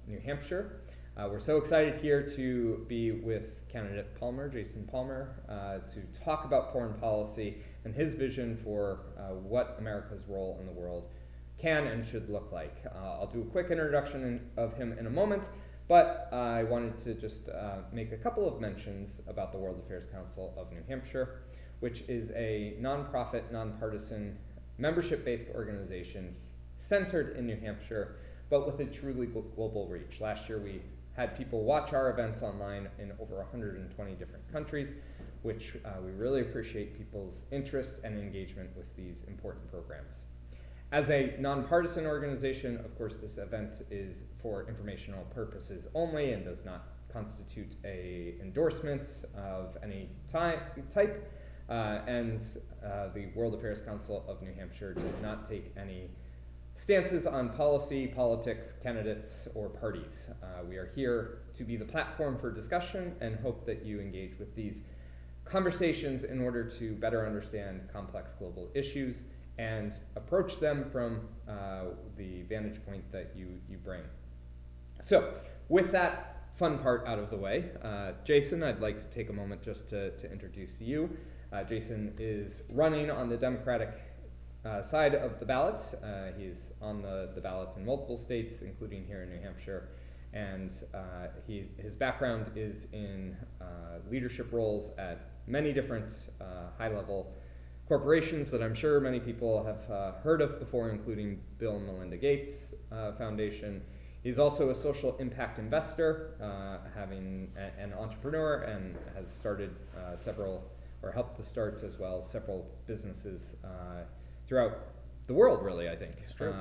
New Hampshire. We're so excited here to be with candidate Jason Palmer, to talk about foreign policy and his vision for what America's role in the world can and should look like. I'll do a quick introduction of him in a moment, but I wanted to just make a couple of mentions about the World Affairs Council of New Hampshire, which is a nonprofit, nonpartisan, membership-based organization centered in New Hampshire, but with a truly global reach. Last year we had people watch our events online in over 120 different countries, which we really appreciate people's interest and engagement with these important programs. As a nonpartisan organization, of course, this event is for informational purposes only and does not constitute a endorsement of any type. And the World Affairs Council of New Hampshire does not take any stances on policy, politics, candidates, or parties. We are here to be the platform for discussion and hope that you engage with these conversations in order to better understand complex global issues and approach them from the vantage point that you bring. So, with that fun part out of the way, Jason, I'd like to take a moment just to introduce you. Jason is running on the Democratic side of the ballot. He's on the ballot in multiple states, including here in New Hampshire, and his background is in leadership roles at many different high-level corporations that I'm sure many people have heard of before, including Bill Melinda Gates Foundation. He's also a social impact investor, having an entrepreneur, and has started helped to start as well several businesses throughout the world, really, I think. It's true.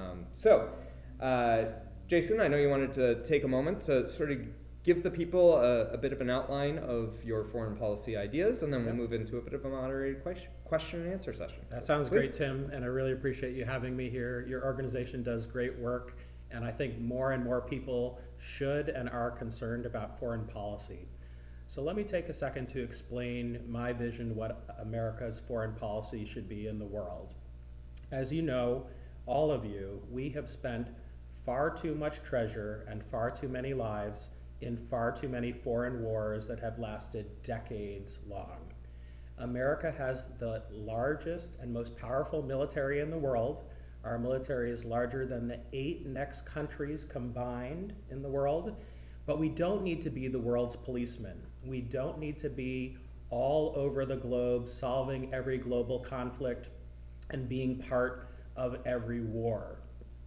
Jason, I know you wanted to take a moment to sort of give the people a bit of an outline of your foreign policy ideas, and then we'll move into a bit of a moderated question and answer session. That sounds great, Tim, and I really appreciate you having me here. Your organization does great work, and I think more and more people should and are concerned about foreign policy. So let me take a second to explain my vision what America's foreign policy should be in the world. As you know, all of you, we have spent far too much treasure and far too many lives in far too many foreign wars that have lasted decades long. America has the largest and most powerful military in the world. Our military is larger than the 8 next countries combined in the world, but we don't need to be the world's policeman. We don't need to be all over the globe solving every global conflict and being part of every war.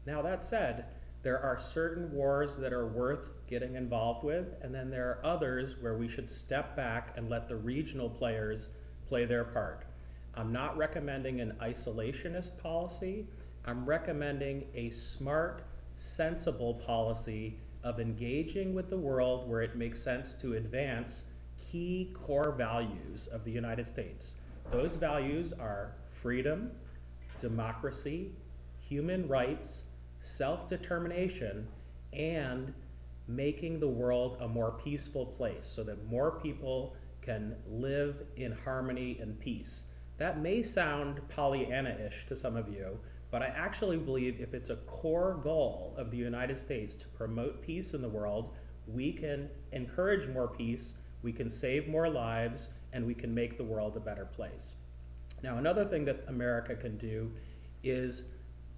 Now that said, there are certain wars that are worth getting involved with, and then there are others where we should step back and let the regional players play their part. I'm not recommending an isolationist policy. I'm recommending a smart, sensible policy of engaging with the world where it makes sense to advance key core values of the United States. Those values are freedom, democracy, human rights, self-determination, and making the world a more peaceful place so that more people can live in harmony and peace. That may sound Pollyanna-ish to some of you, but I actually believe if it's a core goal of the United States to promote peace in the world, we can encourage more peace, we can save more lives, and we can make the world a better place. Now, another thing that America can do is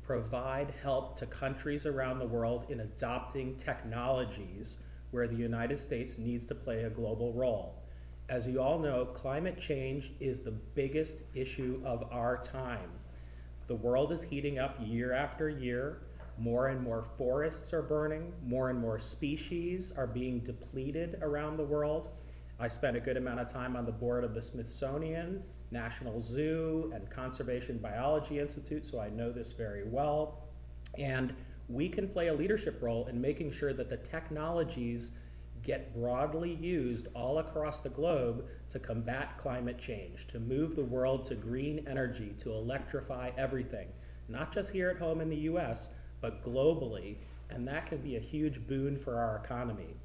provide help to countries around the world in adopting technologies where the United States needs to play a global role. As you all know, climate change is the biggest issue of our time. The world is heating up year after year. More and more forests are burning. More and more species are being depleted around the world. I spent a good amount of time on the board of the Smithsonian, National Zoo, and Conservation Biology Institute, so I know this very well. And we can play a leadership role in making sure that the technologies get broadly used all across the globe to combat climate change, to move the world to green energy, to electrify everything, not just here at home in the US, but globally, and that can be a huge boon for our economy.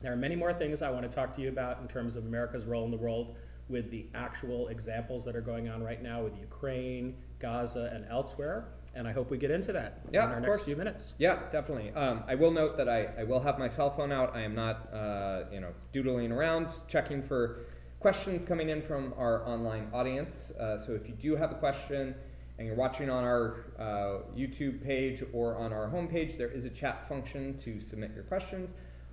There are many more things I want to talk to you about in terms of America's role in the world with the actual examples that are going on right now with Ukraine, Gaza, and elsewhere. and I hope we get into that Yeah, in our of next course. few minutes. Yeah, definitely. I will note that I will have my cell phone out. I am not, doodling around, checking for questions coming in from our online audience. So if you do have a question and you're watching on our YouTube page or on our homepage, there is a chat function to submit your questions,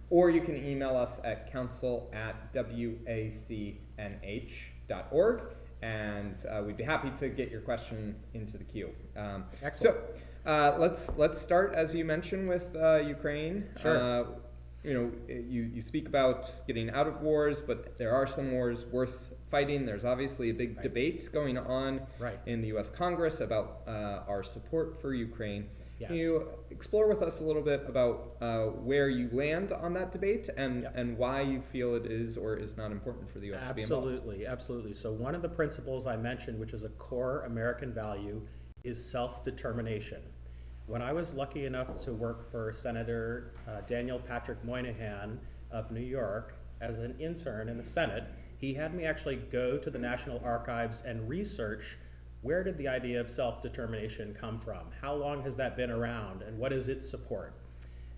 or you can email us at council@wacnh.org. And we'd be happy to get your question into the queue. Excellent. So let's start, as you mentioned, with Ukraine. Sure. You speak about getting out of wars, but there are some wars worth fighting. There's obviously a big Right. debate going on Right. in the U.S. Congress about our support for Ukraine. Yes. Can you explore with us a little bit about where you land on that debate and, Yep. and why you feel it is or is not important for the U.S. to be involved? Absolutely, absolutely. So one of the principles I mentioned, which is a core American value, is self-determination. When I was lucky enough to work for Senator Daniel Patrick Moynihan of New York as an intern in the Senate, he had me actually go to the National Archives and research where did the idea of self-determination come from? How long has that been around, and what is its support?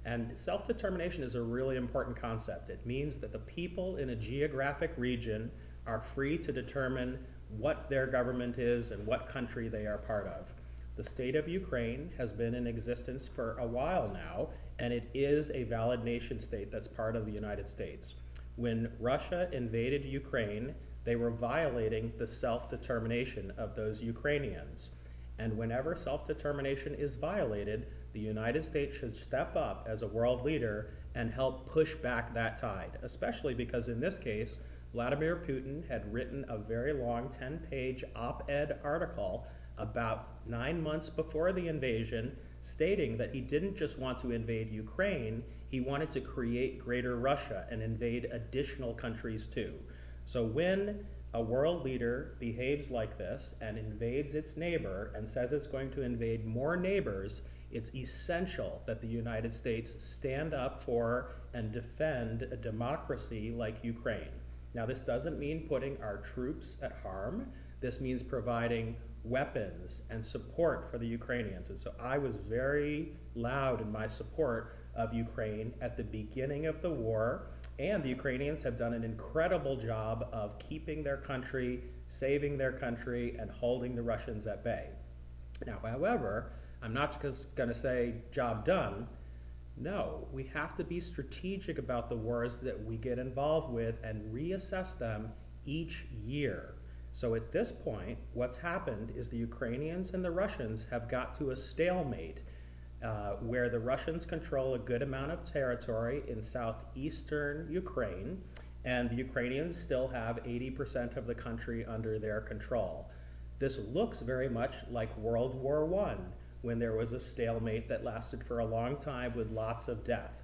And self-determination is a really important concept. It means that the people in a geographic region are free to determine what their government is and what country they are part of. The state of Ukraine has been in existence for a while now, and it is a valid nation state that's part of the United States. When Russia invaded Ukraine, they were violating the self-determination of those Ukrainians. And whenever self-determination is violated, the United States should step up as a world leader and help push back that tide, especially because in this case, Vladimir Putin had written a very long 10-page op-ed article about 9 months before the invasion, stating that he didn't just want to invade Ukraine, he wanted to create Greater Russia and invade additional countries too. So when a world leader behaves like this and invades its neighbor and says it's going to invade more neighbors, it's essential that the United States stand up for and defend a democracy like Ukraine. Now, this doesn't mean putting our troops at harm. This means providing weapons and support for the Ukrainians. And so I was very loud in my support of Ukraine at the beginning of the war. And the Ukrainians have done an incredible job of keeping their country, saving their country, and holding the Russians at bay. Now, however, I'm not just going to say, job done. No, we have to be strategic about the wars that we get involved with and reassess them each year. So at this point, what's happened is the Ukrainians and the Russians have got to a stalemate where the Russians control a good amount of territory in southeastern Ukraine, and the Ukrainians still have 80% of the country under their control. This looks very much like World War I, when there was a stalemate that lasted for a long time with lots of death.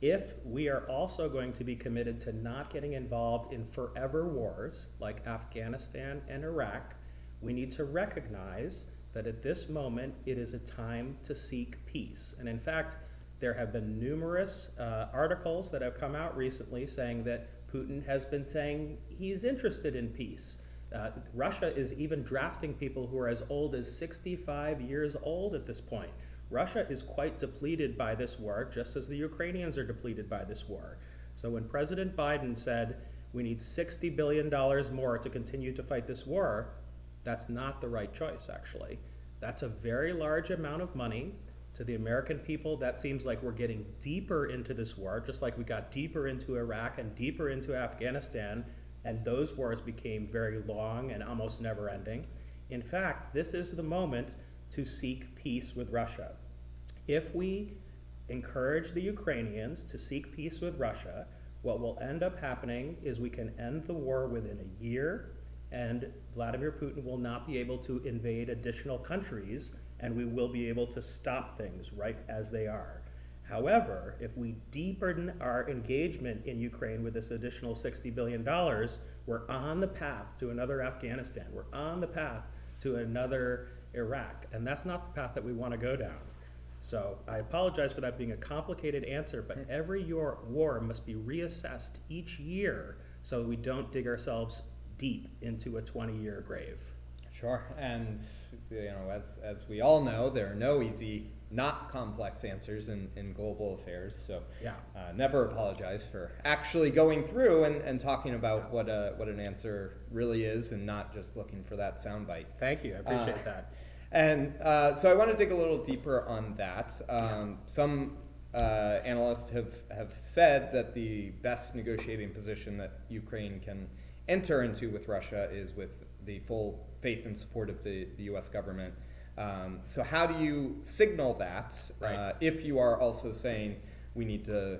If we are also going to be committed to not getting involved in forever wars like Afghanistan and Iraq, we need to recognize that at this moment it is a time to seek peace. And in fact, there have been numerous articles that have come out recently saying that Putin has been saying he's interested in peace. Russia is even drafting people who are as old as 65 years old at this point. Russia is quite depleted by this war, just as the Ukrainians are depleted by this war. So when President Biden said we need $60 billion more to continue to fight this war, that's not the right choice, actually. That's a very large amount of money. To the American people, that seems like we're getting deeper into this war, just like we got deeper into Iraq and deeper into Afghanistan, and those wars became very long and almost never ending. In fact, this is the moment to seek peace with Russia. If we encourage the Ukrainians to seek peace with Russia, what will end up happening is we can end the war within a year, and Vladimir Putin will not be able to invade additional countries, and we will be able to stop things right as they are. However, if we deepen our engagement in Ukraine with this additional $60 billion, we're on the path to another Afghanistan. We're on the path to another Iraq, and that's not the path that we want to go down. So I apologize for that being a complicated answer, but every war must be reassessed each year so we don't dig ourselves deep into a 20-year grave. Sure, and as we all know, there are no easy, not complex answers in global affairs. So Yeah. never apologize for actually going through and talking about what an answer really is, and not just looking for that soundbite. Thank you, I appreciate that. And so I want to dig a little deeper on that. Some analysts have said that the best negotiating position that Ukraine can enter into with Russia is with the full faith and support of the U.S. government. So how do you signal that if you are also saying we need to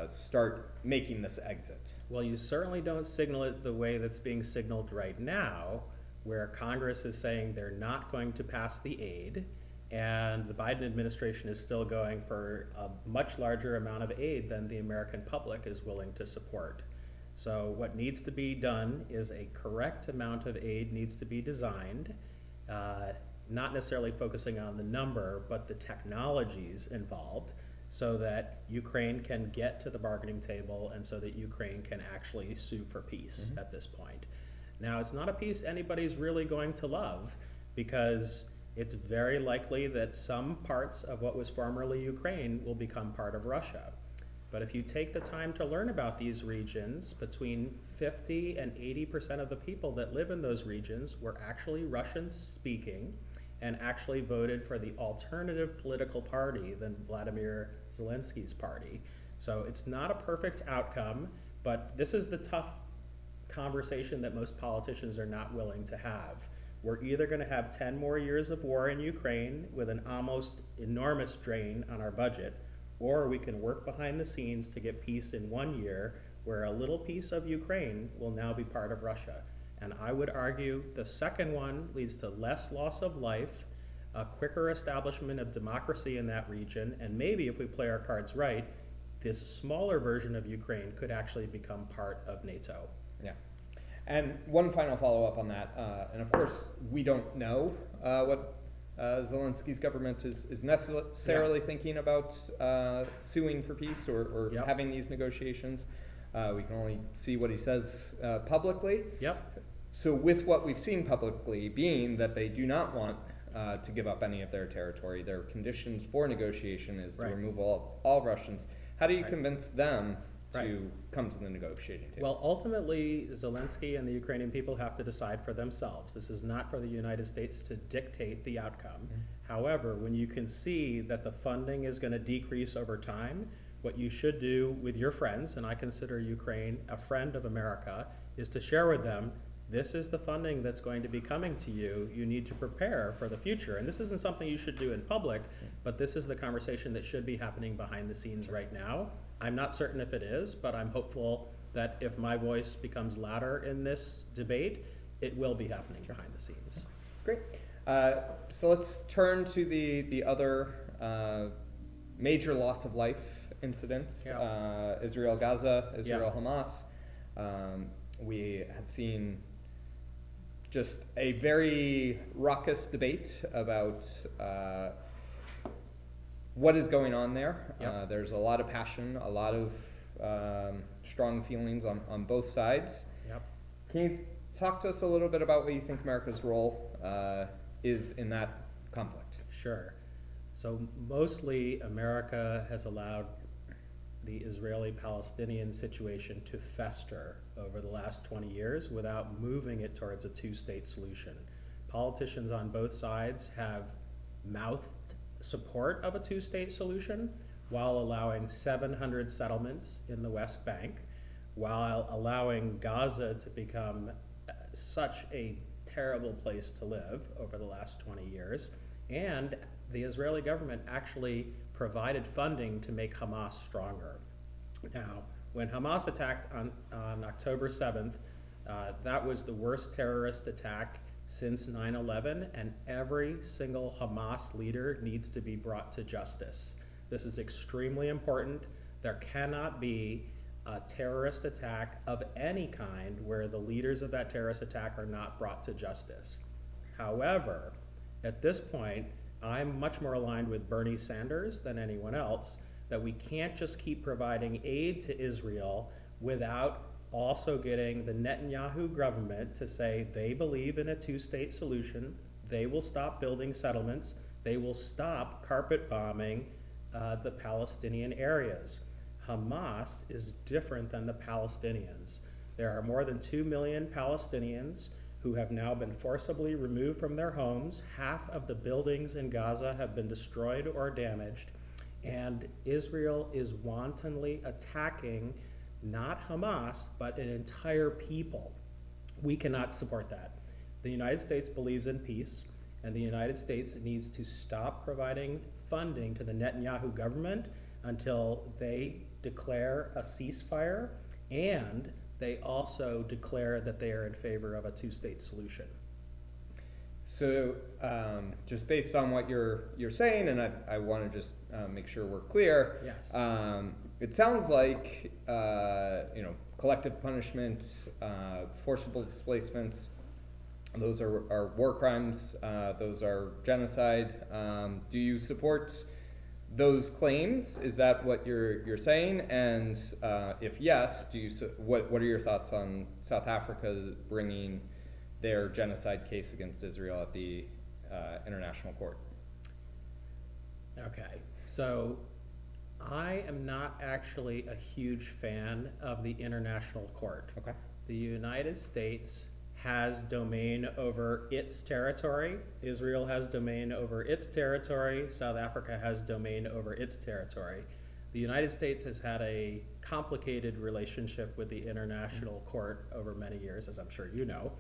start making this exit? Well, you certainly don't signal it the way that's being signaled right now, where Congress is saying they're not going to pass the aid, and the Biden administration is still going for a much larger amount of aid than the American public is willing to support. So what needs to be done is a correct amount of aid needs to be designed, not necessarily focusing on the number, but the technologies involved, so that Ukraine can get to the bargaining table and so that Ukraine can actually sue for peace at this point. Now, it's not a peace anybody's really going to love, because it's very likely that some parts of what was formerly Ukraine will become part of Russia. But if you take the time to learn about these regions, between 50 and 80% of the people that live in those regions were actually Russian speaking and actually voted for the alternative political party than Vladimir Zelensky's party. So it's not a perfect outcome, but this is the tough conversation that most politicians are not willing to have. We're either going to have 10 more years of war in Ukraine with an almost enormous drain on our budget, or we can work behind the scenes to get peace in 1 year, where a little piece of Ukraine will now be part of Russia. And I would argue the second one leads to less loss of life, a quicker establishment of democracy in that region, and maybe if we play our cards right, this smaller version of Ukraine could actually become part of NATO. Yeah. And one final follow-up on that, and of course we don't know what Zelensky's government is necessarily thinking about suing for peace or having these negotiations. We can only see what he says publicly. Yep. So with what we've seen publicly being that they do not want to give up any of their territory, their conditions for negotiation is the removal of all Russians. How do you convince them to come to the negotiating table? Well, ultimately, Zelensky and the Ukrainian people have to decide for themselves. This is not for the United States to dictate the outcome. However, when you can see that the funding is going to decrease over time, what you should do with your friends, and I consider Ukraine a friend of America, is to share with them, this is the funding that's going to be coming to you. You need to prepare for the future. And this isn't something you should do in public, but this is the conversation that should be happening behind the scenes right now. I'm not certain if it is, but I'm hopeful that if my voice becomes louder in this debate, it will be happening behind the scenes. Great. So let's turn to the other major loss of life incidents, Israel-Gaza, Israel-Hamas. We have seen just a very raucous debate about what is going on there. There's a lot of passion, a lot of strong feelings on both sides. Can you talk to us a little bit about what you think America's role is in that conflict? Sure. So mostly America has allowed the Israeli-Palestinian situation to fester over the last 20 years without moving it towards a two-state solution. Politicians on both sides have mouthed support of a two-state solution while allowing 700 settlements in the West Bank, while allowing Gaza to become such a terrible place to live over the last 20 years. And the Israeli government actually provided funding to make Hamas stronger. Now, when Hamas attacked on October 7th, that was the worst terrorist attack since 9/11, and every single Hamas leader needs to be brought to justice. This is extremely important. There cannot be a terrorist attack of any kind where the leaders of that terrorist attack are not brought to justice. However, at this point, I'm much more aligned with Bernie Sanders than anyone else, that we can't just keep providing aid to Israel without also getting the Netanyahu government to say they believe in a two-state solution. They will stop building settlements. They will stop carpet bombing the Palestinian areas. Hamas is different than the Palestinians. There are more than 2 million Palestinians who have now been forcibly removed from their homes. Half of the buildings in Gaza have been destroyed or damaged. And Israel is wantonly attacking not Hamas, but an entire people. We cannot support that. The United States believes in peace, and the United States needs to stop providing funding to the Netanyahu government until they declare a ceasefire, and they also declare that they are in favor of a two-state solution. So just based on what you're saying, and I want to just make sure we're clear. Yes. It sounds like collective punishment, forcible displacements. Those are war crimes. Those are genocide. Do you support those claims? Is that what you're saying? And if yes, what are your thoughts on South Africa bringing their genocide case against Israel at the International Court? Okay, so I am not actually a huge fan of the International Court. Okay. The United States has domain over its territory. Israel has domain over its territory. South Africa has domain over its territory. The United States has had a complicated relationship with the International Court over many years, as I'm sure you know.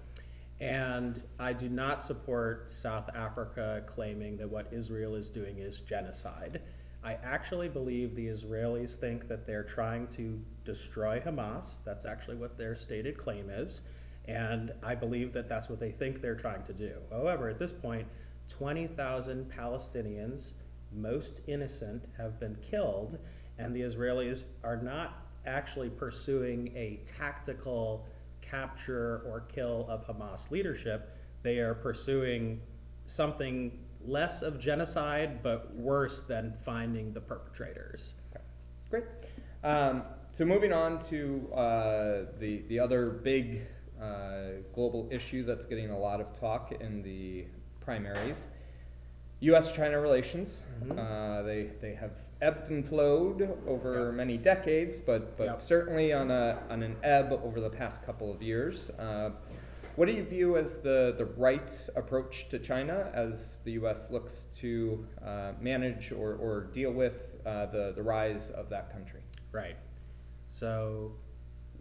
And I do not support South Africa claiming that what Israel is doing is genocide. I actually believe the Israelis think that they're trying to destroy Hamas. That's actually what their stated claim is. And I believe that that's what they think they're trying to do. However, at this point, 20,000 Palestinians, most innocent, have been killed, and the Israelis are not actually pursuing a tactical capture or kill of Hamas leadership. They are pursuing something less of genocide, but worse than finding the perpetrators. Okay. Great. So moving on to the other big global issue that's getting a lot of talk in the primaries, U.S.-China relations. Mm-hmm. They have ebbed and flowed over many decades, but certainly on an ebb over the past couple of years. What do you view as the right approach to China as the U.S. looks to manage or deal with the rise of that country? Right. So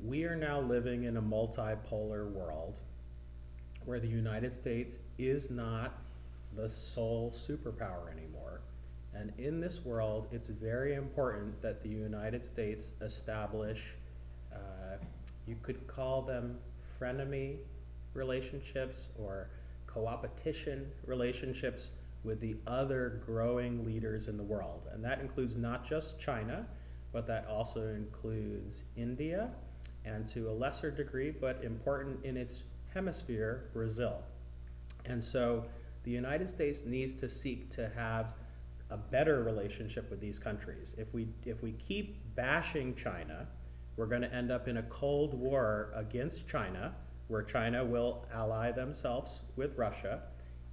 we are now living in a multipolar world where the United States is not the sole superpower anymore. And in this world, it's very important that the United States establish, you could call them frenemy relationships or coopetition relationships with the other growing leaders in the world. And that includes not just China, but that also includes India, and to a lesser degree, but important in its hemisphere, Brazil. And so the United States needs to seek to have a better relationship with these countries. If we keep bashing China, we're going to end up in a Cold War against China, where China will ally themselves with Russia.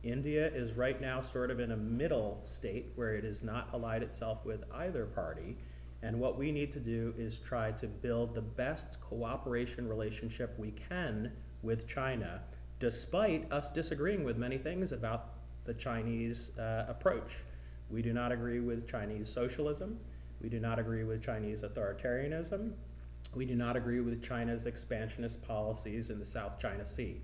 India is right now sort of in a middle state where it is not allied itself with either party. And what we need to do is try to build the best cooperation relationship we can with China, despite us disagreeing with many things about the Chinese approach. We do not agree with Chinese socialism. We do not agree with Chinese authoritarianism. We do not agree with China's expansionist policies in the South China Sea.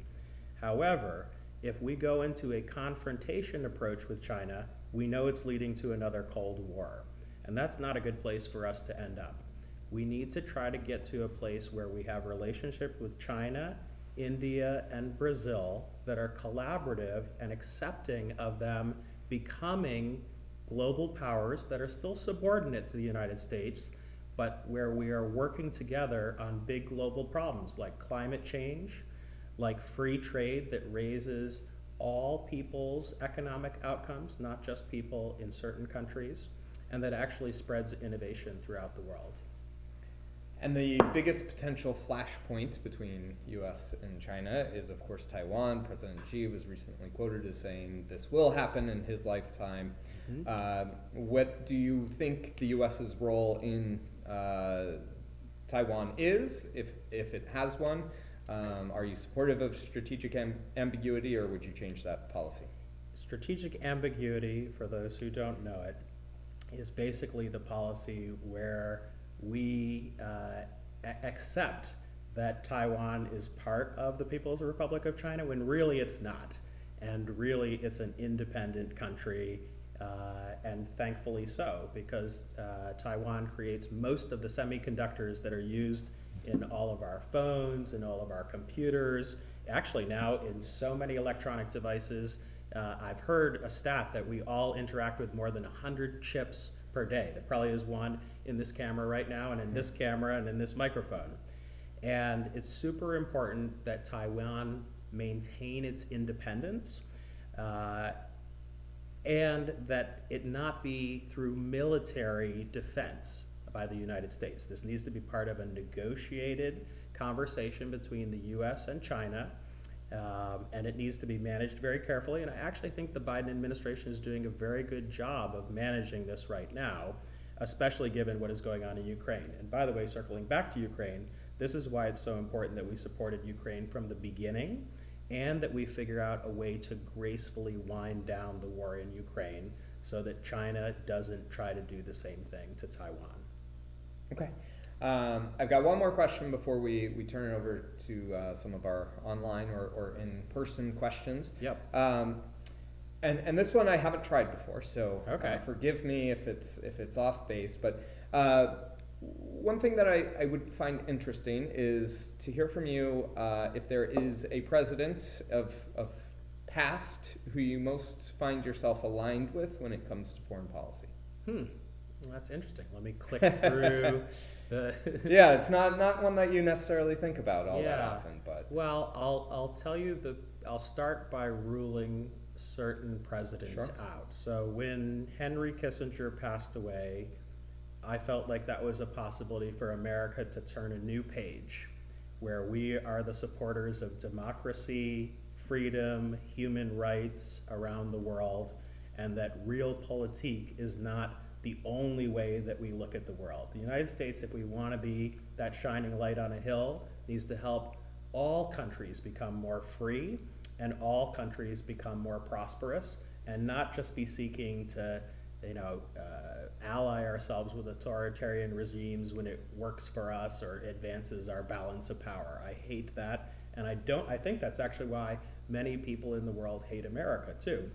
However, if we go into a confrontation approach with China, we know it's leading to another Cold War. And that's not a good place for us to end up. We need to try to get to a place where we have a relationship with China, India, and Brazil that are collaborative and accepting of them becoming global powers that are still subordinate to the United States, but where we are working together on big global problems like climate change, like free trade that raises all people's economic outcomes, not just people in certain countries, and that actually spreads innovation throughout the world. And the biggest potential flashpoint between U.S. and China is, of course, Taiwan. President Xi was recently quoted as saying this will happen in his lifetime. What do you think the U.S.'s role in Taiwan is, if it has one? Are you supportive of strategic ambiguity, or would you change that policy? Strategic ambiguity, for those who don't know it, is basically the policy where we accept that Taiwan is part of the People's Republic of China when really it's not. And really it's an independent country, and thankfully so, because Taiwan creates most of the semiconductors that are used in all of our phones, in all of our computers, actually now in so many electronic devices. I've heard a stat that we all interact with more than 100 chips per day. There probably is one in this camera right now, and in this camera, and in this microphone. And it's super important that Taiwan maintain its independence, and that it not be through military defense by the United States. This needs to be part of a negotiated conversation between the US and China, and it needs to be managed very carefully. And I actually think the Biden administration is doing a very good job of managing this right now, especially given what is going on in Ukraine. And by the way, circling back to Ukraine, this is why it's so important that we supported Ukraine from the beginning, and that we figure out a way to gracefully wind down the war in Ukraine so that China doesn't try to do the same thing to Taiwan. Okay. I've got one more question before we turn it over to some of our online or in-person questions. Yep. And this one I haven't tried before, so okay. Forgive me if it's off base. But one thing that I would find interesting is to hear from you if there is a president of past who you most find yourself aligned with when it comes to foreign policy. Well, that's interesting. Let me click through the. Yeah, it's not one that you necessarily think about all that often, but. Well, I'll tell you I'll start by ruling certain presidents out. So when Henry Kissinger passed away, I felt like that was a possibility for America to turn a new page, where we are the supporters of democracy, freedom, human rights around the world, and that realpolitik is not the only way that we look at the world. The United States, if we want to be that shining light on a hill, needs to help all countries become more free and all countries become more prosperous, and not just be seeking to ally ourselves with authoritarian regimes when it works for us or advances our balance of power. I hate that, and I think that's actually why many people in the world hate America too,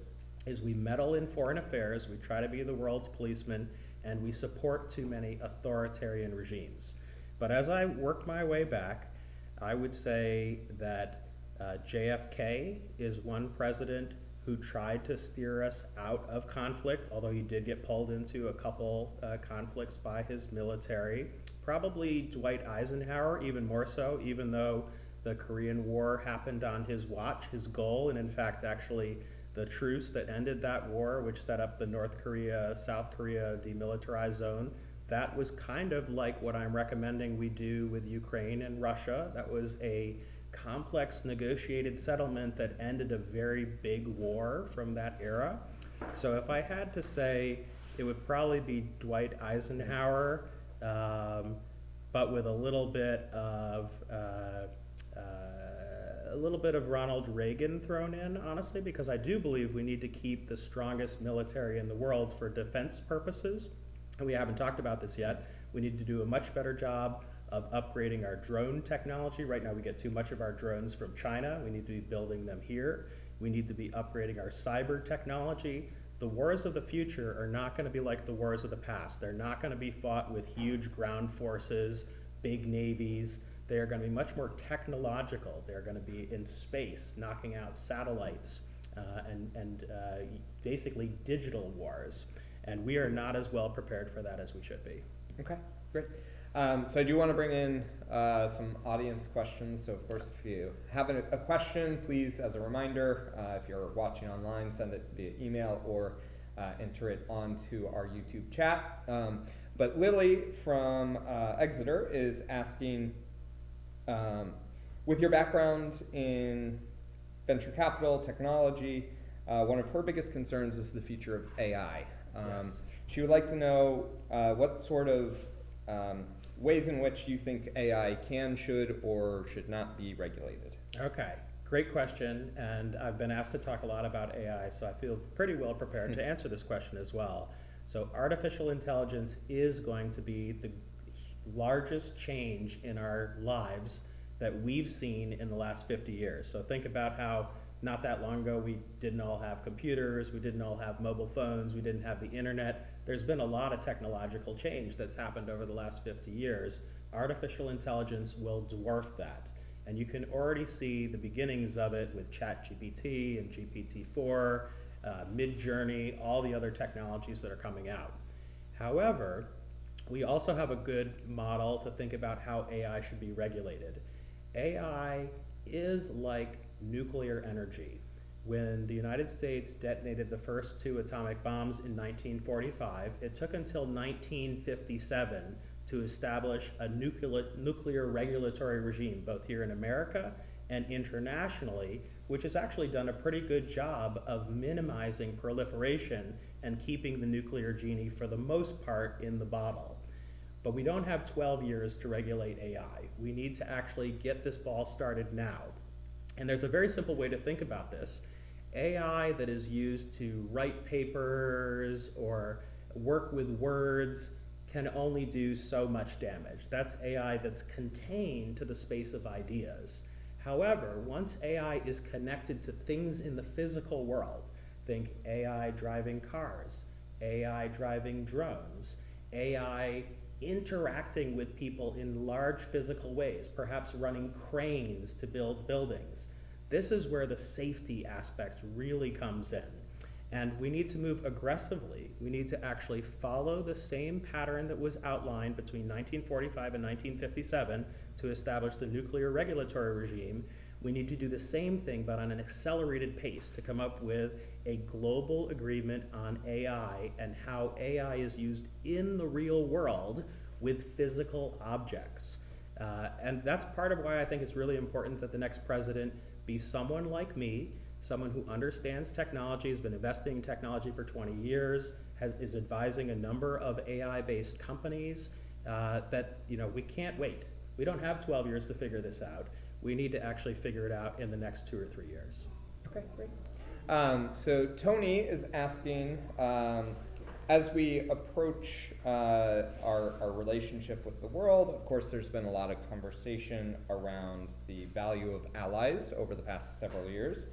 is we meddle in foreign affairs, we try to be the world's policeman, and we support too many authoritarian regimes. But as I worked my way back, I would say that JFK is one president who tried to steer us out of conflict, although he did get pulled into a couple conflicts by his military. Probably Dwight Eisenhower, even more so, even though the Korean War happened on his watch. His goal, and in fact actually the truce that ended that war, which set up the North Korea, South Korea demilitarized zone, that was kind of like what I'm recommending we do with Ukraine and Russia. That was a complex negotiated settlement that ended a very big war from that era. So if I had to say, it would probably be Dwight Eisenhower, but with a little bit of Ronald Reagan thrown in, honestly, because I do believe we need to keep the strongest military in the world for defense purposes. And we haven't talked about this yet. We need to do a much better job of upgrading our drone technology. Right now we get too much of our drones from China. We need to be building them here. We need to be upgrading our cyber technology. The wars of the future are not going to be like the wars of the past. They're not going to be fought with huge ground forces, big navies. They are going to be much more technological. They're going to be in space, knocking out satellites, and basically digital wars. And we are not as well prepared for that as we should be. Okay, great. So I do want to bring in some audience questions. So of course, if you have a question, please, as a reminder, if you're watching online, send it via email or enter it onto our YouTube chat. But Lily from Exeter is asking, with your background in venture capital, technology, one of her biggest concerns is the future of AI. Yes. She would like to know what sort of ways in which you think AI can, should, or should not be regulated. Okay, great question, and I've been asked to talk a lot about AI, so I feel pretty well prepared to answer this question as well. So artificial intelligence is going to be the largest change in our lives that we've seen in the last 50 years. So think about how not that long ago we didn't all have computers, we didn't all have mobile phones, we didn't have the internet. There's been a lot of technological change that's happened over the last 50 years. Artificial intelligence will dwarf that. And you can already see the beginnings of it with ChatGPT and GPT-4, Midjourney, all the other technologies that are coming out. However, we also have a good model to think about how AI should be regulated. AI is like nuclear energy. When the United States detonated the first 2 atomic bombs in 1945, it took until 1957 to establish a nuclear regulatory regime, both here in America and internationally, which has actually done a pretty good job of minimizing proliferation and keeping the nuclear genie, for the most part, in the bottle. But we don't have 12 years to regulate AI. We need to actually get this ball started now. And there's a very simple way to think about this. AI that is used to write papers or work with words can only do so much damage. That's AI that's contained to the space of ideas. However, once AI is connected to things in the physical world, think AI driving cars, AI driving drones, AI interacting with people in large physical ways, perhaps running cranes to build buildings. This is where the safety aspect really comes in. And we need to move aggressively. We need to actually follow the same pattern that was outlined between 1945 and 1957 to establish the nuclear regulatory regime. We need to do the same thing, but on an accelerated pace, to come up with a global agreement on AI and how AI is used in the real world with physical objects. And that's part of why I think it's really important that the next president be someone like me, someone who understands technology, has been investing in technology for 20 years, is advising a number of AI-based companies, that we can't wait. We don't have 12 years to figure this out. We need to actually figure it out in the next 2 or 3 years. Okay, great. So Tony is asking, as we approach our relationship with the world, of course there's been a lot of conversation around the value of allies over the past several years.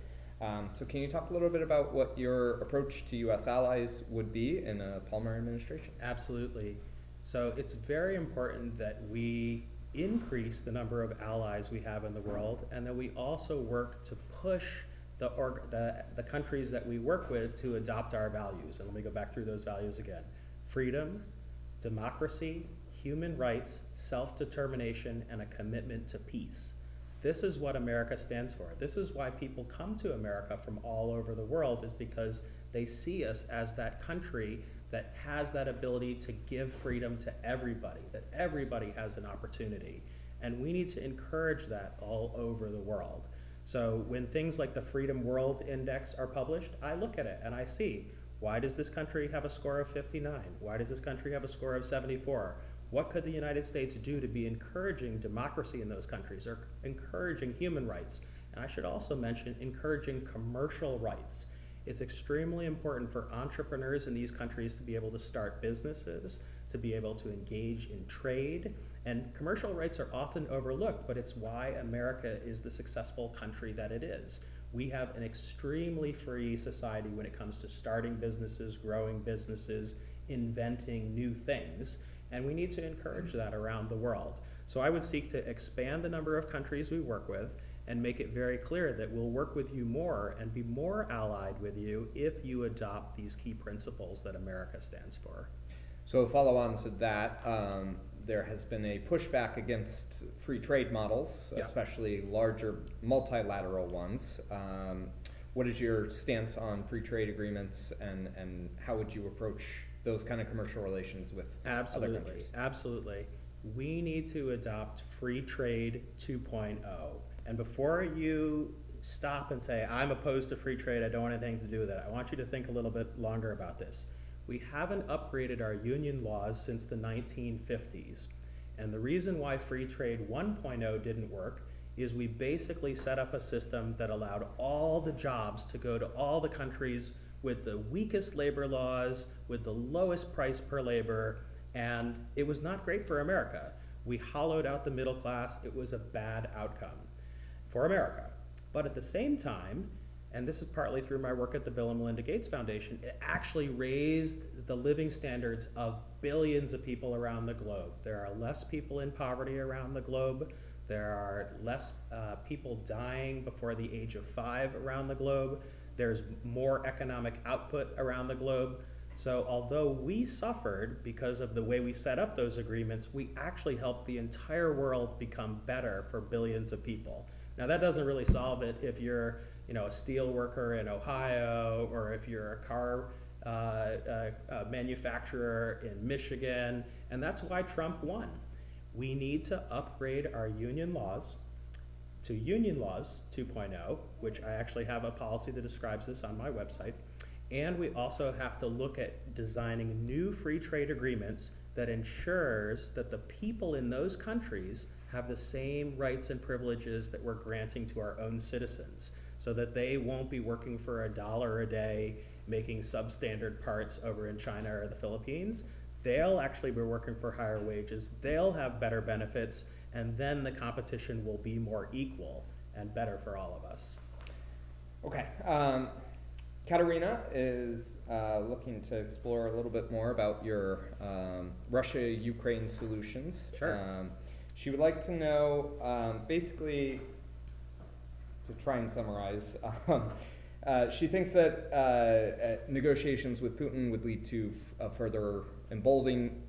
So can you talk a little bit about what your approach to U.S. allies would be in a Palmer administration? Absolutely. So it's very important that we increase the number of allies we have in the world, and that we also work to push the countries that we work with to adopt our values. And let me go back through those values again. Freedom, democracy, human rights, self-determination, and a commitment to peace. This is what America stands for. This is why people come to America from all over the world, is because they see us as that country that has that ability to give freedom to everybody, that everybody has an opportunity. And we need to encourage that all over the world. So when things like the Freedom World Index are published, I look at it and I see, why does this country have a score of 59? Why does this country have a score of 74? What could the United States do to be encouraging democracy in those countries, or encouraging human rights? And I should also mention encouraging commercial rights. It's extremely important for entrepreneurs in these countries to be able to start businesses, to be able to engage in trade, and commercial rights are often overlooked, but it's why America is the successful country that it is. We have an extremely free society when it comes to starting businesses, growing businesses, inventing new things, and we need to encourage that around the world. So I would seek to expand the number of countries we work with and make it very clear that we'll work with you more and be more allied with you if you adopt these key principles that America stands for. So follow on to that, there has been a pushback against free trade models, Yeah. especially larger multilateral ones. What is your stance on free trade agreements, and how would you approach those kind of commercial relations with other countries. Absolutely. We need to adopt free trade 2.0. And before you stop and say, I'm opposed to free trade, I don't want anything to do with it, I want you to think a little bit longer about this. We haven't upgraded our union laws since the 1950s. And the reason why free trade 1.0 didn't work is we basically set up a system that allowed all the jobs to go to all the countries with the weakest labor laws, with the lowest price per labor, and it was not great for America. We hollowed out the middle class. It was a bad outcome for America. But at the same time, and this is partly through my work at the Bill and Melinda Gates Foundation, it actually raised the living standards of billions of people around the globe. There are less people in poverty around the globe. There are less people dying before the age of 5 around the globe. There's more economic output around the globe. So although we suffered because of the way we set up those agreements, we actually helped the entire world become better for billions of people. Now that doesn't really solve it if you're a steel worker in Ohio, or if you're a car manufacturer in Michigan, and that's why Trump won. We need to upgrade our union laws to Union Laws 2.0, which I actually have a policy that describes this on my website. And we also have to look at designing new free trade agreements that ensures that the people in those countries have the same rights and privileges that we're granting to our own citizens, so that they won't be working for $1 a day making substandard parts over in China or the Philippines. They'll actually be working for higher wages, they'll have better benefits, and then the competition will be more equal and better for all of us. Okay. Katerina is looking to explore a little bit more about your Russia-Ukraine solutions. Sure. She would like to know, basically, to try and summarize, she thinks that negotiations with Putin would lead to a further emboldening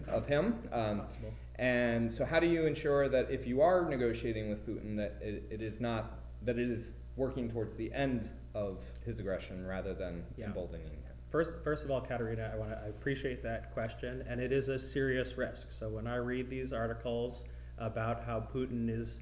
of him. That's possible. And so how do you ensure that if you are negotiating with Putin, that it is working towards the end of his aggression rather than emboldening him? First of all, Katerina, I appreciate that question, and it is a serious risk. So when I read these articles about how Putin is,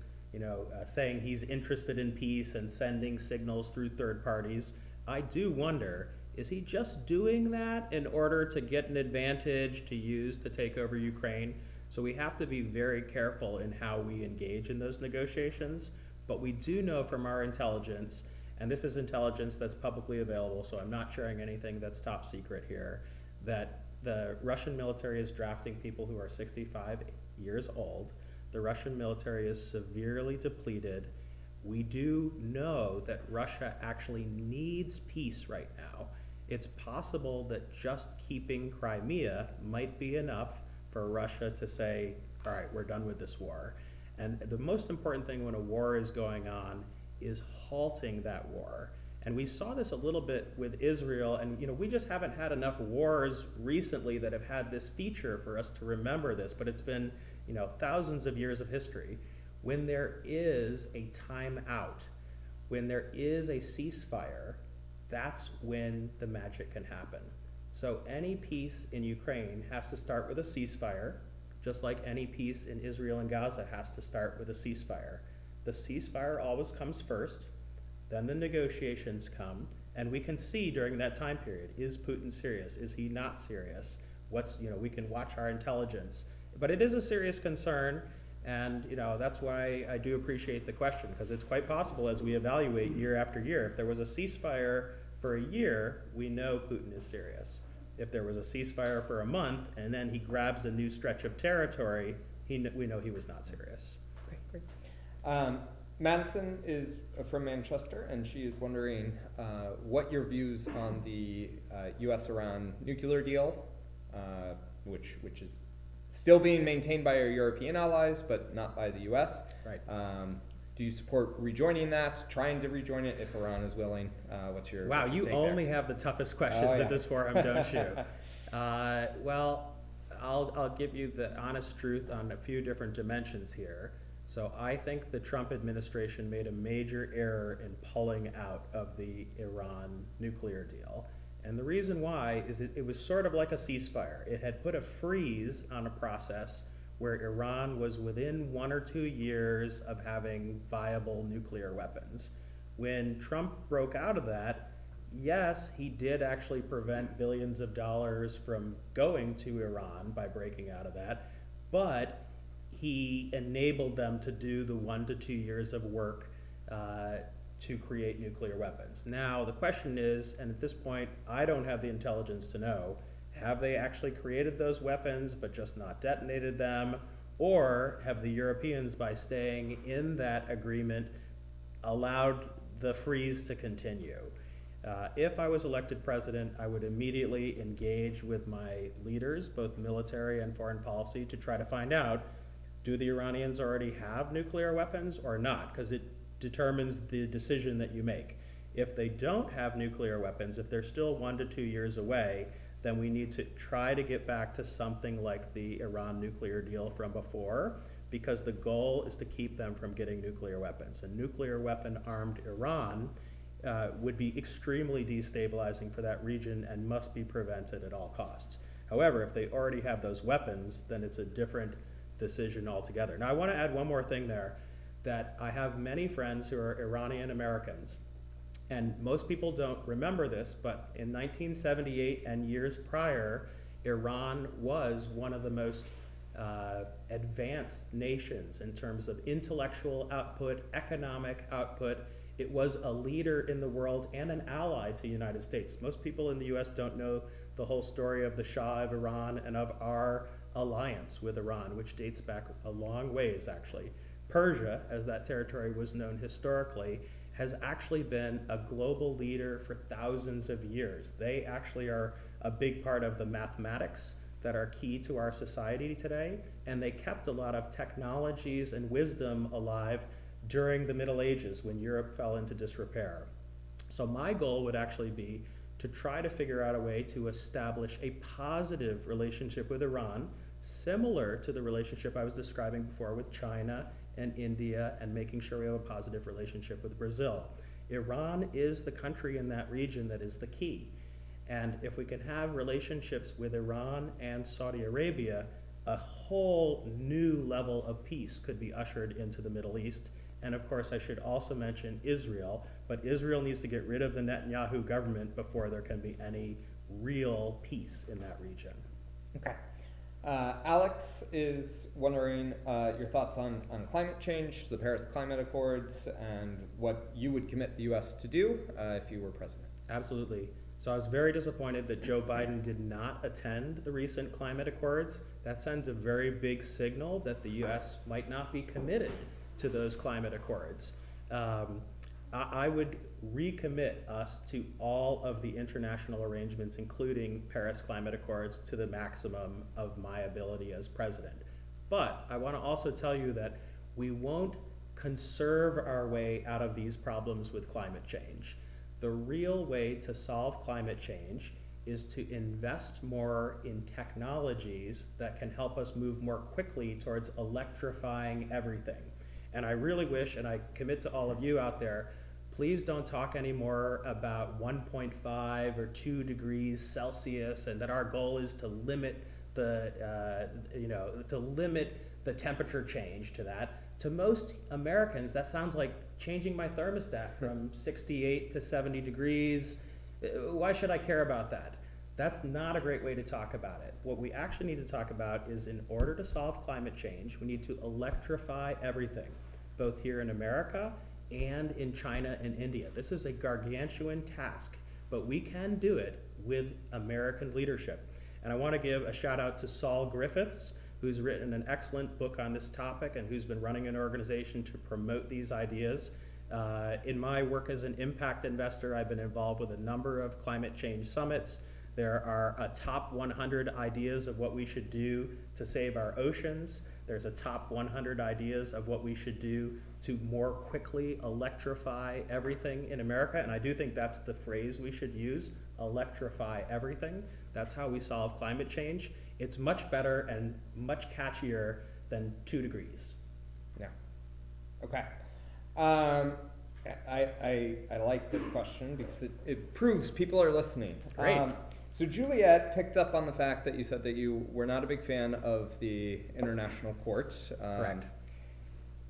saying he's interested in peace and sending signals through third parties, I do wonder, is he just doing that in order to get an advantage to use to take over Ukraine? So we have to be very careful in how we engage in those negotiations. But we do know from our intelligence, and this is intelligence that's publicly available, so I'm not sharing anything that's top secret here, that the Russian military is drafting people who are 65 years old. The Russian military is severely depleted. We do know that Russia actually needs peace right now. It's possible that just keeping Crimea might be enough for Russia to say, all right, we're done with this war. And the most important thing when a war is going on is halting that war. And we saw this a little bit with Israel, and we just haven't had enough wars recently that have had this feature for us to remember this, but it's been thousands of years of history. When there is a timeout, when there is a ceasefire, that's when the magic can happen. So any peace in Ukraine has to start with a ceasefire, just like any peace in Israel and Gaza has to start with a ceasefire. The ceasefire always comes first, then the negotiations come, and we can see during that time period, is Putin serious? Is he not serious? We can watch our intelligence. But it is a serious concern, and that's why I do appreciate the question, because it's quite possible as we evaluate year after year, if there was a ceasefire for a year, we know Putin is serious. If there was a ceasefire for a month and then he grabs a new stretch of territory, we know he was not serious. Okay, great. Madison is from Manchester, and she is wondering what your views on the U.S.-Iran nuclear deal, which is still being maintained by our European allies, but not by the U.S. Right. Do you support rejoining that, trying to rejoin it if Iran is willing? What's your Wow, you only have the toughest questions at this forum, don't you? Well, I'll give you the honest truth on a few different dimensions here. So I think the Trump administration made a major error in pulling out of the Iran nuclear deal. And the reason why is it was sort of like a ceasefire. It had put a freeze on a process where Iran was within 1 or 2 years of having viable nuclear weapons. When Trump broke out of that, yes, he did actually prevent billions of dollars from going to Iran by breaking out of that, but he enabled them to do the 1 to 2 years of work to create nuclear weapons. Now, the question is, and at this point, I don't have the intelligence to know, have they actually created those weapons but just not detonated them? Or have the Europeans, by staying in that agreement, allowed the freeze to continue? If I was elected president, I would immediately engage with my leaders, both military and foreign policy, to try to find out, do the Iranians already have nuclear weapons or not? Because it determines the decision that you make. If they don't have nuclear weapons, if they're still 1 to 2 years away, then we need to try to get back to something like the Iran nuclear deal from before, because the goal is to keep them from getting nuclear weapons. A nuclear weapon armed Iran would be extremely destabilizing for that region and must be prevented at all costs. However, if they already have those weapons, then it's a different decision altogether. Now, I want to add one more thing there, that I have many friends who are Iranian Americans, and most people don't remember this, but in 1978 and years prior, Iran was one of the most advanced nations in terms of intellectual output, economic output. It was a leader in the world and an ally to the United States. Most people in the US don't know the whole story of the Shah of Iran and of our alliance with Iran, which dates back a long ways, actually. Persia, as that territory was known historically, has actually been a global leader for thousands of years. They actually are a big part of the mathematics that are key to our society today, and they kept a lot of technologies and wisdom alive during the Middle Ages when Europe fell into disrepair. So my goal would actually be to try to figure out a way to establish a positive relationship with Iran, similar to the relationship I was describing before with China and India, and making sure we have a positive relationship with Brazil. Iran is the country in that region that is the key. And if we can have relationships with Iran and Saudi Arabia, a whole new level of peace could be ushered into the Middle East. And of course, I should also mention Israel, but Israel needs to get rid of the Netanyahu government before there can be any real peace in that region. Okay. Alex is wondering your thoughts on climate change, the Paris Climate Accords, and what you would commit the U.S. to do if you were president. Absolutely. So I was very disappointed that Joe Biden did not attend the recent climate accords. That sends a very big signal that the U.S. might not be committed to those climate accords. I would recommit us to all of the international arrangements, including Paris Climate Accords, to the maximum of my ability as president. But I want to also tell you that we won't conserve our way out of these problems with climate change. The real way to solve climate change is to invest more in technologies that can help us move more quickly towards electrifying everything. And I really wish, and I commit to all of you out there, please don't talk anymore about 1.5 or 2 degrees Celsius, and that our goal is to limit the, temperature change to that. To most Americans, that sounds like changing my thermostat from 68 to 70 degrees. Why should I care about that? That's not a great way to talk about it. What we actually need to talk about is, in order to solve climate change, we need to electrify everything, both here in America and in China and India. This is a gargantuan task, but we can do it with American leadership. And I want to give a shout out to Saul Griffiths, who's written an excellent book on this topic and who's been running an organization to promote these ideas. In my work as an impact investor, I've been involved with a number of climate change summits. There are a top 100 ideas of what we should do to save our oceans. There's a top 100 ideas of what we should do to more quickly electrify everything in America. And I do think that's the phrase we should use, electrify everything. That's how we solve climate change. It's much better and much catchier than 2 degrees. Yeah. Okay. I like this question because it proves people are listening. Great. So Juliet picked up on the fact that you said that you were not a big fan of the International Court. Correct.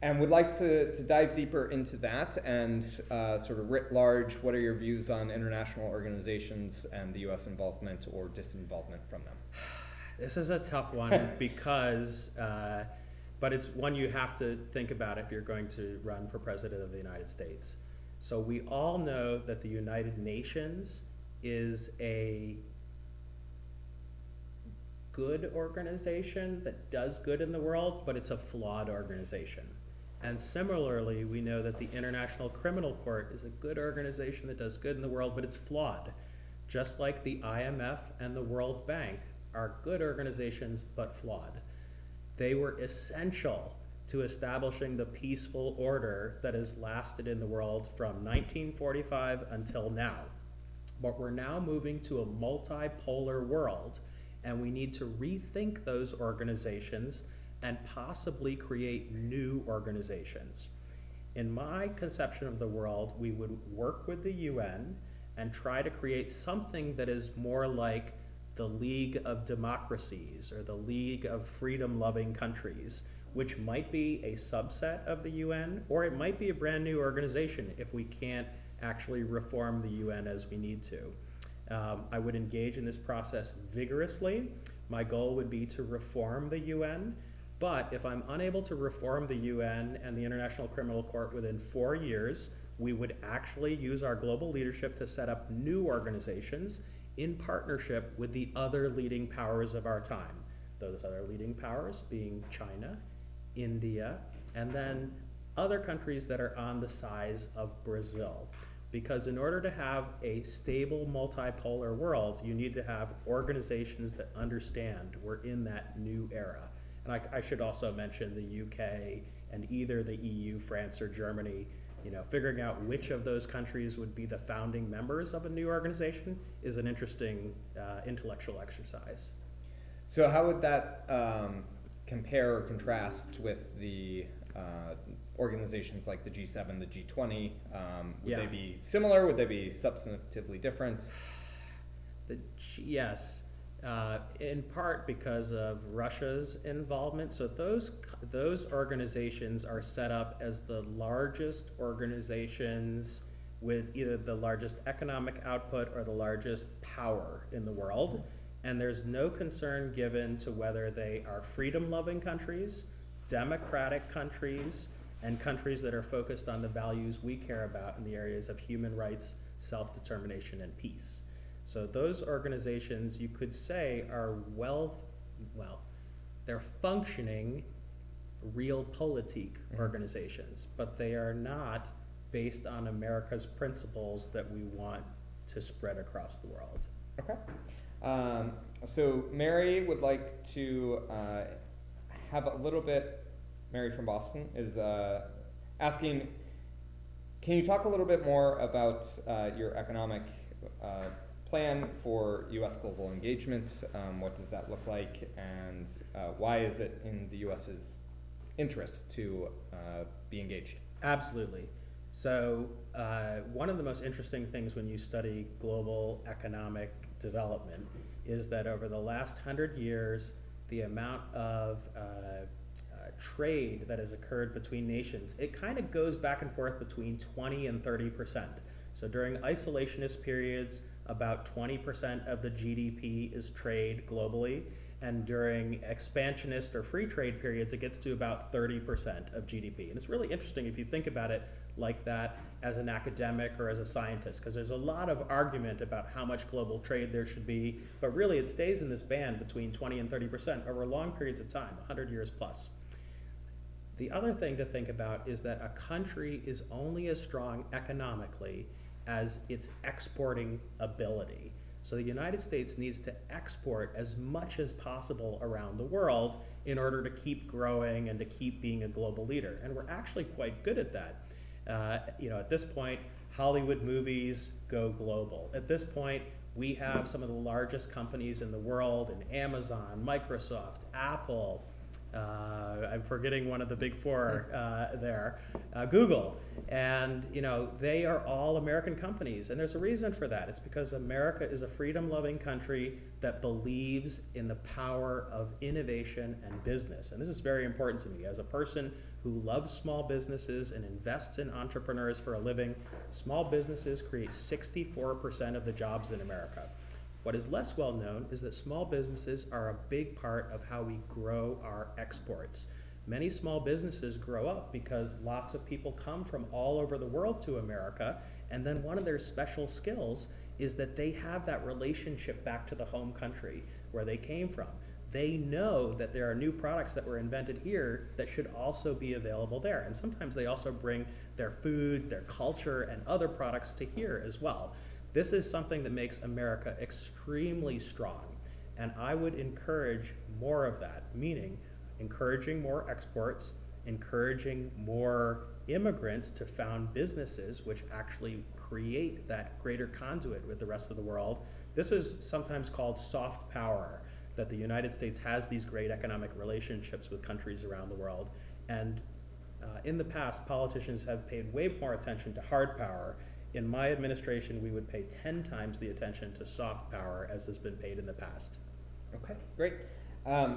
And would like to dive deeper into that and sort of writ large, what are your views on international organizations and the U.S. involvement or disinvolvement from them? This is a tough one because, but it's one you have to think about if you're going to run for president of the United States. So we all know that the United Nations is a good organization that does good in the world, but it's a flawed organization. And similarly, we know that the International Criminal Court is a good organization that does good in the world, but it's flawed. Just like the IMF and the World Bank are good organizations, but flawed. They were essential to establishing the peaceful order that has lasted in the world from 1945 until now. But we're now moving to a multipolar world, and we need to rethink those organizations and possibly create new organizations. In my conception of the world, we would work with the UN and try to create something that is more like the League of Democracies or the League of Freedom-Loving Countries, which might be a subset of the UN, or it might be a brand new organization if we can't actually reform the UN as we need to. I would engage in this process vigorously. My goal would be to reform the UN, but if I'm unable to reform the UN and the International Criminal Court within 4 years, we would actually use our global leadership to set up new organizations in partnership with the other leading powers of our time. Those other leading powers being China, India, and then other countries that are on the size of Brazil. Because in order to have a stable multipolar world, you need to have organizations that understand we're in that new era. And I should also mention the UK and either the EU, France, or Germany. You know, figuring out which of those countries would be the founding members of a new organization is an interesting intellectual exercise. So how would that compare or contrast with the organizations like the G7, the G20? Would they be similar? Would they be substantively different? Yes, in part because of Russia's involvement. So those organizations are set up as the largest organizations with either the largest economic output or the largest power in the world. And there's no concern given to whether they are freedom-loving countries, democratic countries, and countries that are focused on the values we care about in the areas of human rights, self-determination, and peace. So those organizations, you could say, are they're functioning realpolitik organizations, but they are not based on America's principles that we want to spread across the world. Okay. So Mary would like to have a little bit, Mary from Boston is asking, can you talk a little bit more about your economic plan for U.S. global engagement? What does that look like, and why is it in the U.S.'s interest to be engaged? Absolutely. So one of the most interesting things when you study global economic development is that over the last 100 years, the amount of trade that has occurred between nations, it kind of goes back and forth between 20 and 30%. So during isolationist periods, about 20% of the GDP is trade globally, and during expansionist or free trade periods, it gets to about 30% of GDP. And it's really interesting if you think about it like that as an academic or as a scientist, because there's a lot of argument about how much global trade there should be, but really it stays in this band between 20 and 30% over long periods of time, 100 years plus. The other thing to think about is that a country is only as strong economically as its exporting ability. So the United States needs to export as much as possible around the world in order to keep growing and to keep being a global leader. And we're actually quite good at that. At this point, Hollywood movies go global. At this point, we have some of the largest companies in the world in Amazon, Microsoft, Apple. I'm forgetting one of the big four there, Google. And they are all American companies, and there's a reason for that. It's because America is a freedom-loving country that believes in the power of innovation and business. And this is very important to me. As a person who loves small businesses and invests in entrepreneurs for a living, small businesses create 64% of the jobs in America. What is less well known is that small businesses are a big part of how we grow our exports. Many small businesses grow up because lots of people come from all over the world to America, and then one of their special skills is that they have that relationship back to the home country where they came from. They know that there are new products that were invented here that should also be available there. And sometimes they also bring their food, their culture, and other products to here as well. This is something that makes America extremely strong. And I would encourage more of that, meaning encouraging more exports, encouraging more immigrants to found businesses which actually create that greater conduit with the rest of the world. This is sometimes called soft power, that the United States has these great economic relationships with countries around the world. And in the past, politicians have paid way more attention to hard power. In my administration, we would pay 10 times the attention to soft power as has been paid in the past. Okay, great.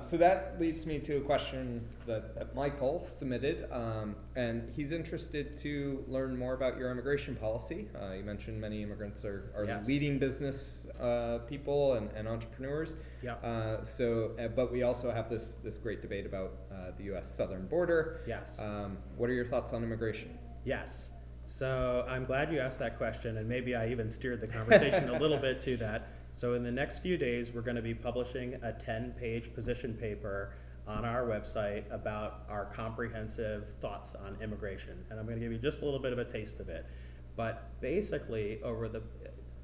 So that leads me to a question that Michael submitted, and he's interested to learn more about your immigration policy. You mentioned many immigrants are Yes. leading business people and entrepreneurs. Yeah. But we also have this great debate about the U.S. southern border. Yes. What are your thoughts on immigration? Yes. So I'm glad you asked that question, and maybe I even steered the conversation a little bit to that. So in the next few days, we're going to be publishing a 10-page position paper on our website about our comprehensive thoughts on immigration. And I'm going to give you just a little bit of a taste of it. But basically,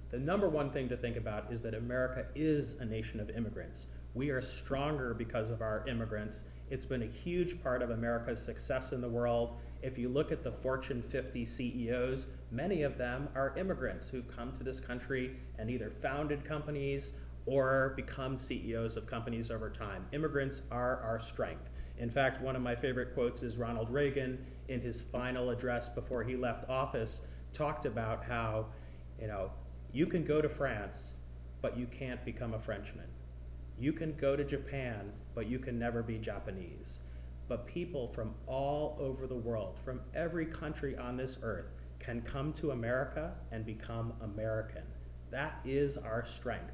the number one thing to think about is that America is a nation of immigrants. We are stronger because of our immigrants. It's been a huge part of America's success in the world. If you look at the Fortune 50 CEOs, many of them are immigrants who've come to this country and either founded companies or become CEOs of companies over time. Immigrants are our strength. In fact, one of my favorite quotes is Ronald Reagan in his final address before he left office talked about how, you can go to France, but you can't become a Frenchman. You can go to Japan, but you can never be Japanese. But people from all over the world, from every country on this earth, can come to America and become American. That is our strength.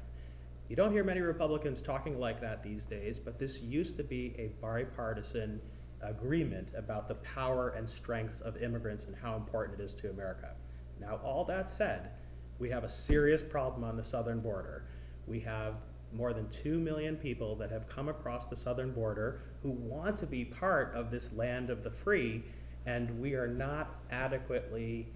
You don't hear many Republicans talking like that these days, but this used to be a bipartisan agreement about the power and strengths of immigrants and how important it is to America. Now, all that said, we have a serious problem on the southern border. We have more than 2 million people that have come across the southern border who want to be part of this land of the free, and we are not adequately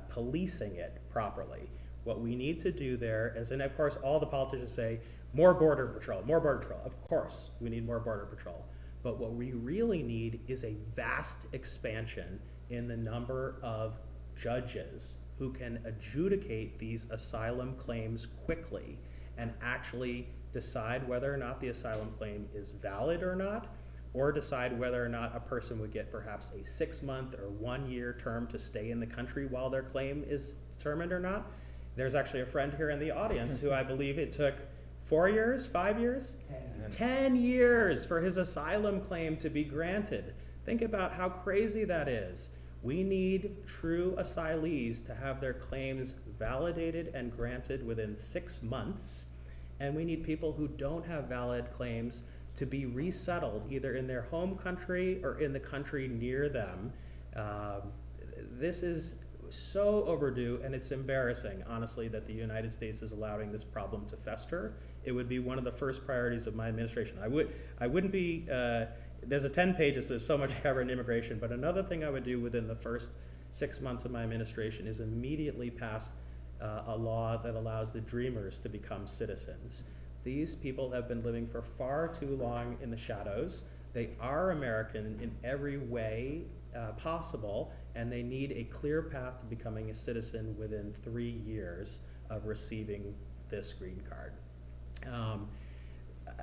policing it properly. What we need to do there is, and of course all the politicians say, more border patrol, more border patrol. Of course we need more border patrol. But what we really need is a vast expansion in the number of judges who can adjudicate these asylum claims quickly and actually decide whether or not the asylum claim is valid or not, or decide whether or not a person would get perhaps a 6-month or 1-year term to stay in the country while their claim is determined or not. There's actually a friend here in the audience who I believe it took 4 years, 5 years? 10 years for his asylum claim to be granted. Think about how crazy that is. We need true asylees to have their claims validated and granted within 6 months, and we need people who don't have valid claims to be resettled either in their home country or in the country near them. This is so overdue, and it's embarrassing, honestly, that the United States is allowing this problem to fester. It would be one of the first priorities of my administration. I wouldn't be, there's a 10 pages, there's so much to cover in immigration, but another thing I would do within the first 6 months of my administration is immediately pass a law that allows the dreamers to become citizens. These people have been living for far too long in the shadows. They are American in every way possible, and they need a clear path to becoming a citizen within 3 years of receiving this green card.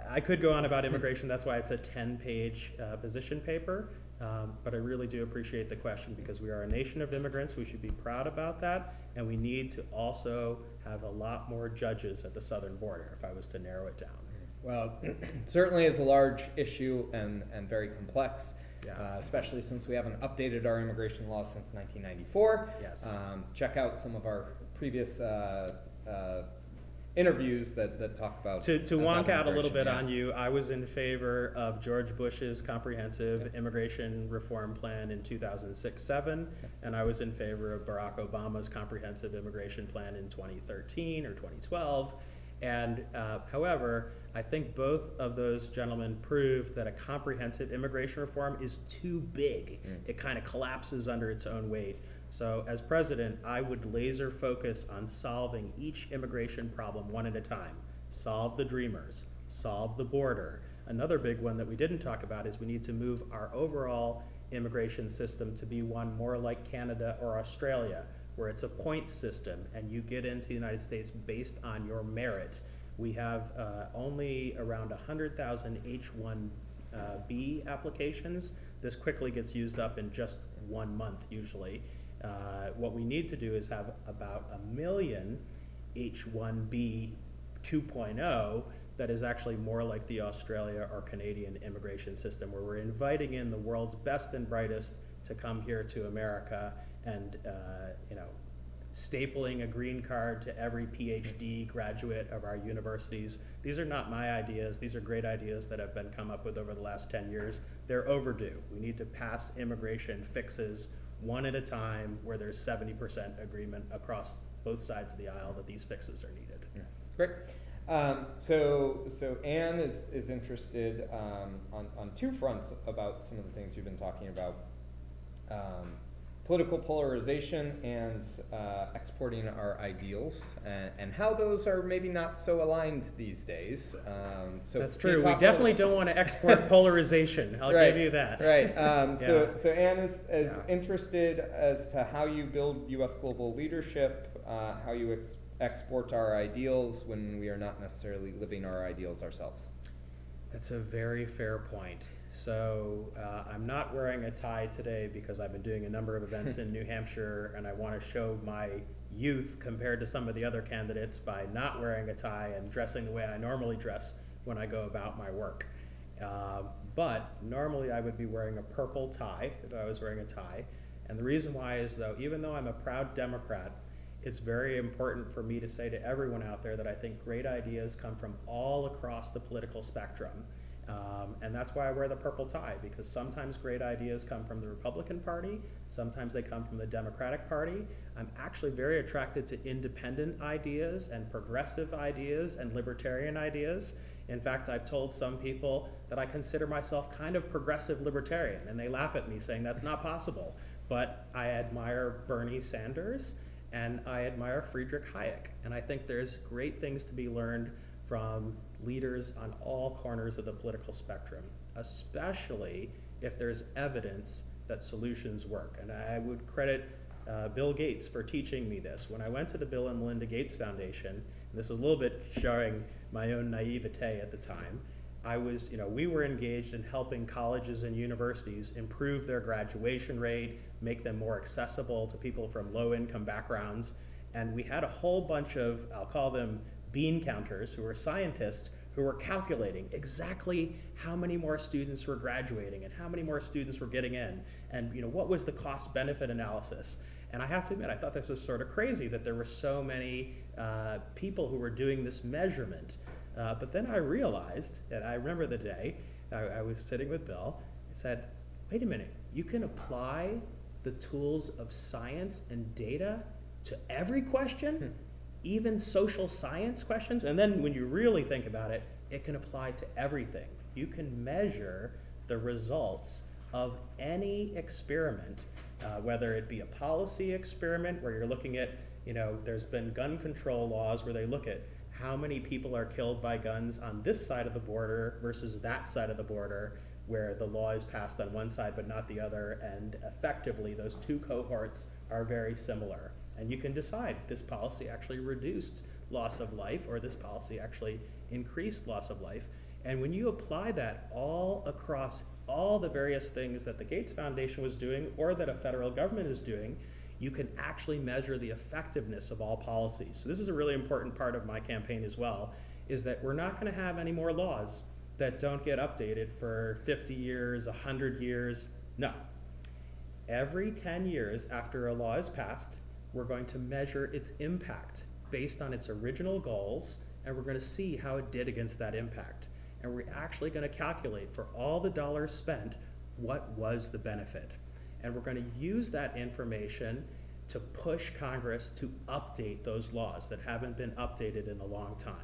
I could go on about immigration. That's why it's a 10-page position paper. But I really do appreciate the question, because we are a nation of immigrants. We should be proud about that. And we need to also have a lot more judges at the southern border, if I was to narrow it down. Well, it certainly is a large issue and very complex, Yeah. especially since we haven't updated our immigration laws since 1994. Yes. Check out some of our previous interviews that talk about To wonk out a little immigration, bit yeah. on you, I was in favor of George Bush's comprehensive immigration reform plan in 2006-07, and I was in favor of Barack Obama's comprehensive immigration plan in 2013 or 2012. And however, I think both of those gentlemen proved that a comprehensive immigration reform is too big. It kind of collapses under its own weight. So as president, I would laser focus on solving each immigration problem one at a time. Solve the dreamers, solve the border. Another big one that we didn't talk about is we need to move our overall immigration system to be one more like Canada or Australia, where it's a point system and you get into the United States based on your merit. We have only around 100,000 H-1B applications. This quickly gets used up in just 1 month usually. What we need to do is have about 1 million H-1B 2.0 that is actually more like the Australia or Canadian immigration system, where we're inviting in the world's best and brightest to come here to America and stapling a green card to every PhD graduate of our universities. These are not my ideas. These are great ideas that have been come up with over the last 10 years. They're overdue. We need to pass immigration fixes one at a time, where there's 70% agreement across both sides of the aisle that these fixes are needed. Yeah. Great. So Anne is interested on two fronts about some of the things you've been talking about. Political polarization and exporting our ideals, and how those are maybe not so aligned these days. So That's can you true. We talk a definitely little- don't want to export polarization. I'll Right, give you that. Right. Yeah. So Anne is Yeah. interested as to how you build U.S. global leadership, how you export our ideals when we are not necessarily living our ideals ourselves. That's a very fair point. So I'm not wearing a tie today because I've been doing a number of events in New Hampshire, and I want to show my youth compared to some of the other candidates by not wearing a tie and dressing the way I normally dress when I go about my work. But normally I would be wearing a purple tie if I was wearing a tie. And the reason why is, though, even though I'm a proud Democrat, it's very important for me to say to everyone out there that I think great ideas come from all across the political spectrum. And that's why I wear the purple tie, because sometimes great ideas come from the Republican Party, sometimes they come from the Democratic Party. I'm actually very attracted to independent ideas and progressive ideas and libertarian ideas. In fact, I've told some people that I consider myself kind of progressive libertarian, and they laugh at me saying that's not possible. But I admire Bernie Sanders and I admire Friedrich Hayek, and I think there's great things to be learned from leaders on all corners of the political spectrum, especially if there's evidence that solutions work. And I would credit Bill Gates for teaching me this. When I went to the Bill and Melinda Gates Foundation, and this is a little bit showing my own naivete at the time, we were engaged in helping colleges and universities improve their graduation rate, make them more accessible to people from low-income backgrounds. And we had a whole bunch of, I'll call them bean counters, who were scientists who were calculating exactly how many more students were graduating and how many more students were getting in, and what was the cost-benefit analysis. And I have to admit, I thought this was sort of crazy that there were so many people who were doing this measurement. But then I realized, and I remember the day, I was sitting with Bill, I said, wait a minute, you can apply the tools of science and data to every question? Even social science questions? And then when you really think about it, it can apply to everything. You can measure the results of any experiment, whether it be a policy experiment where you're looking at, there's been gun control laws where they look at how many people are killed by guns on this side of the border versus that side of the border, where the law is passed on one side but not the other, and effectively those two cohorts are very similar. And you can decide this policy actually reduced loss of life, or this policy actually increased loss of life. And when you apply that all across all the various things that the Gates Foundation was doing or that a federal government is doing, you can actually measure the effectiveness of all policies. So this is a really important part of my campaign as well, is that we're not going to have any more laws that don't get updated for 50 years, 100 years. No. Every 10 years after a law is passed, we're going to measure its impact based on its original goals, and we're going to see how it did against that impact. And we're actually going to calculate for all the dollars spent, what was the benefit. And we're going to use that information to push Congress to update those laws that haven't been updated in a long time.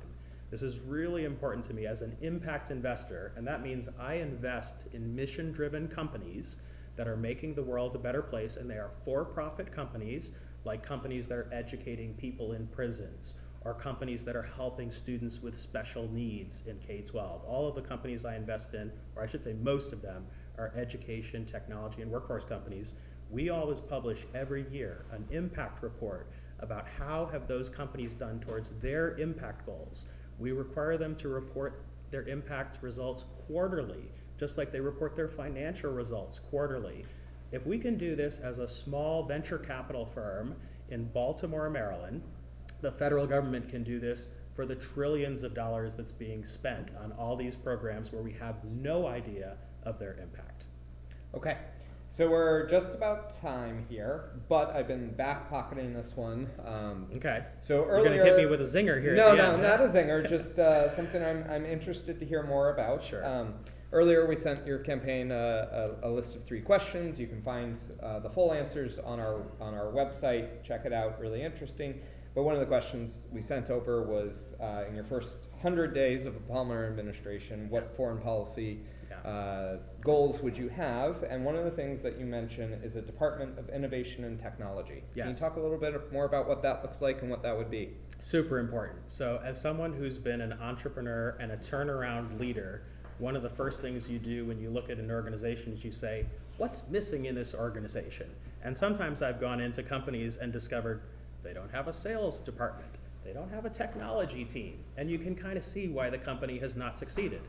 This is really important to me as an impact investor, and that means I invest in mission-driven companies that are making the world a better place, and they are for-profit companies, like companies that are educating people in prisons, or companies that are helping students with special needs in K-12. All of the companies I invest in, or I should say most of them, are education, technology, and workforce companies. We always publish every year an impact report about how have those companies done towards their impact goals. We require them to report their impact results quarterly, just like they report their financial results quarterly. If we can do this as a small venture capital firm in Baltimore, Maryland, the federal government can do this for the trillions of dollars that's being spent on all these programs where we have no idea of their impact. Okay, so we're just about time here, but I've been back pocketing this one. Okay. So You're earlier, going to hit me with a zinger here. No, at the no, end, not huh? a zinger. Just something I'm interested to hear more about. Sure. Earlier, we sent your campaign a list of 3 questions. You can find the full answers on our website. Check it out. Really interesting. But one of the questions we sent over was, in your first 100 days of a Palmer administration, what foreign policy goals would you have? And one of the things that you mentioned is a Department of Innovation and Technology. Yes. Can you talk a little bit more about what that looks like and what that would be? Super important. So as someone who's been an entrepreneur and a turnaround leader, one of the first things you do when you look at an organization is you say, what's missing in this organization? And sometimes I've gone into companies and discovered they don't have a sales department, they don't have a technology team, and you can kind of see why the company has not succeeded.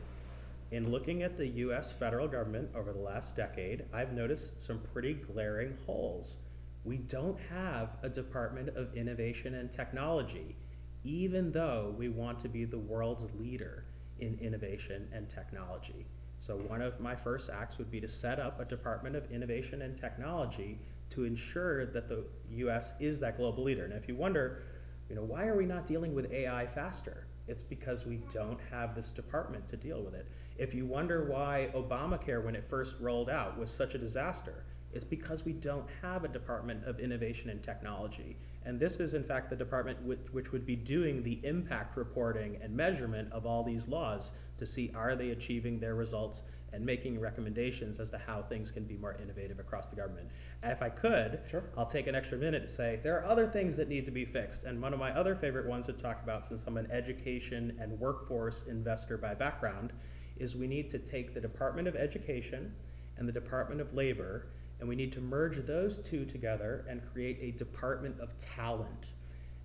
In looking at the US federal government over the last decade, I've noticed some pretty glaring holes. We don't have a Department of Innovation and Technology, even though we want to be the world's leader in innovation and technology. So one of my first acts would be to set up a Department of Innovation and Technology to ensure that the US is that global leader. And if you wonder, why are we not dealing with AI faster? It's because we don't have this department to deal with it. If you wonder why Obamacare, when it first rolled out, was such a disaster, it's because we don't have a Department of Innovation and Technology. And this is, in fact, the department which would be doing the impact reporting and measurement of all these laws to see, are they achieving their results, and making recommendations as to how things can be more innovative across the government. And if I could, Sure. I'll take an extra minute to say there are other things that need to be fixed. And one of my other favorite ones to talk about, since I'm an education and workforce investor by background, is we need to take the Department of Education and the Department of Labor, and we need to merge those two together and create a Department of Talent.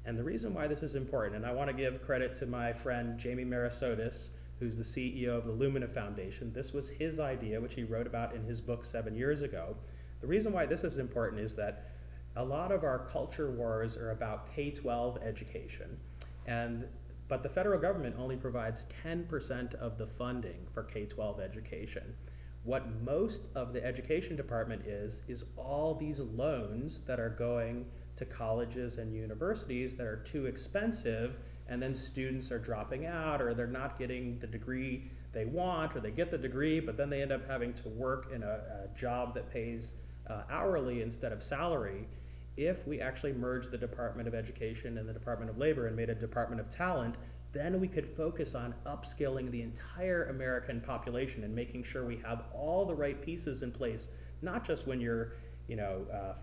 And the reason why this is important, and I want to give credit to my friend Jamie Marasotis, who's the CEO of the Lumina Foundation. This was his idea, which he wrote about in his book 7 years ago. The reason why this is important is that a lot of our culture wars are about K-12 education, but the federal government only provides 10% of the funding for K-12 education. What most of the education department is all these loans that are going to colleges and universities that are too expensive, and then students are dropping out, or they're not getting the degree they want, or they get the degree, but then they end up having to work in a job that pays hourly instead of salary. If we actually merged the Department of Education and the Department of Labor and made a Department of Talent, then we could focus on upskilling the entire American population and making sure we have all the right pieces in place, not just when you're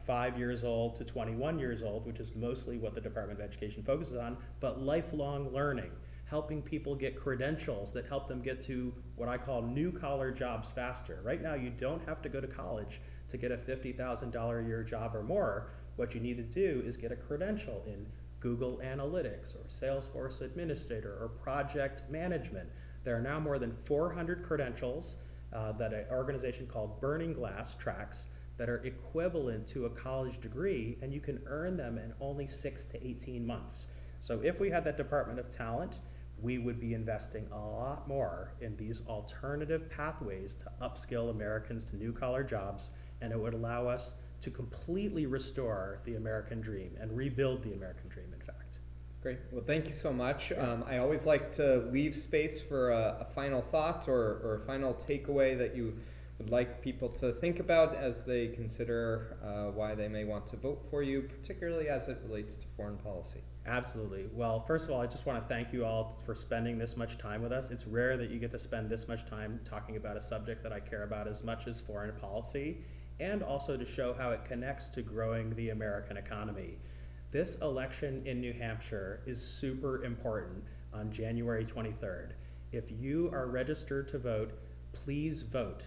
5 years old to 21 years old, which is mostly what the Department of Education focuses on, but lifelong learning, helping people get credentials that help them get to what I call new-collar jobs faster. Right now, you don't have to go to college to get a $50,000 a year job or more. What you need to do is get a credential in Google Analytics or Salesforce Administrator or project management. There are now more than 400 credentials that an organization called Burning Glass tracks that are equivalent to a college degree, and you can earn them in only 6 to 18 months. So if we had that Department of Talent, we would be investing a lot more in these alternative pathways to upskill Americans to new-collar jobs, and it would allow us to completely restore the American dream and rebuild the American dream, in fact. Great. Well, thank you so much. I always like to leave space for a final thought or a final takeaway that you would like people to think about as they consider why they may want to vote for you, particularly as it relates to foreign policy. Absolutely. Well, first of all, I just want to thank you all for spending this much time with us. It's rare that you get to spend this much time talking about a subject that I care about as much as foreign policy, and also to show how it connects to growing the American economy. This election in New Hampshire is super important on January 23rd. If you are registered to vote, please vote.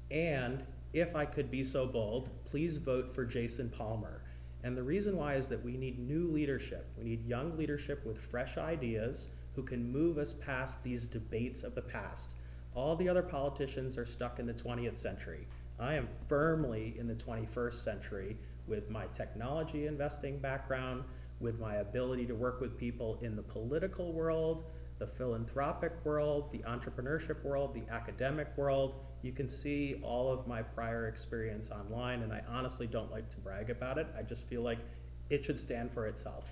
And if I could be so bold, please vote for Jason Palmer. And the reason why is that we need new leadership. We need young leadership with fresh ideas who can move us past these debates of the past. All the other politicians are stuck in the 20th century. I am firmly in the 21st century with my technology investing background, with my ability to work with people in the political world, the philanthropic world, the entrepreneurship world, the academic world. You can see all of my prior experience online, and I honestly don't like to brag about it. I just feel like it should stand for itself.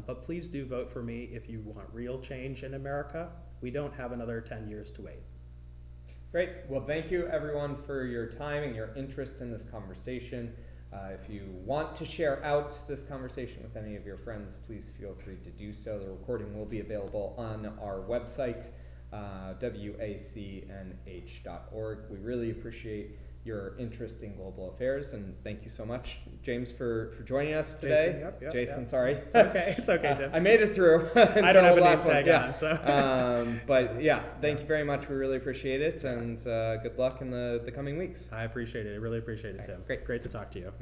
But please do vote for me if you want real change in America. We don't have another 10 years to wait. Great. Well, thank you everyone for your time and your interest in this conversation. If you want to share out this conversation with any of your friends, please feel free to do so. The recording will be available on our website, wacnh.org. We really appreciate your interest in global affairs, and thank you so much, James, for joining us today. Jason, sorry. It's okay. It's okay, Tim. I made it through. I don't have a name tag on, so. But yeah, thank you very much. We really appreciate it, and good luck in the coming weeks. I appreciate it. I really appreciate it, Tim. Great. Great to talk to you.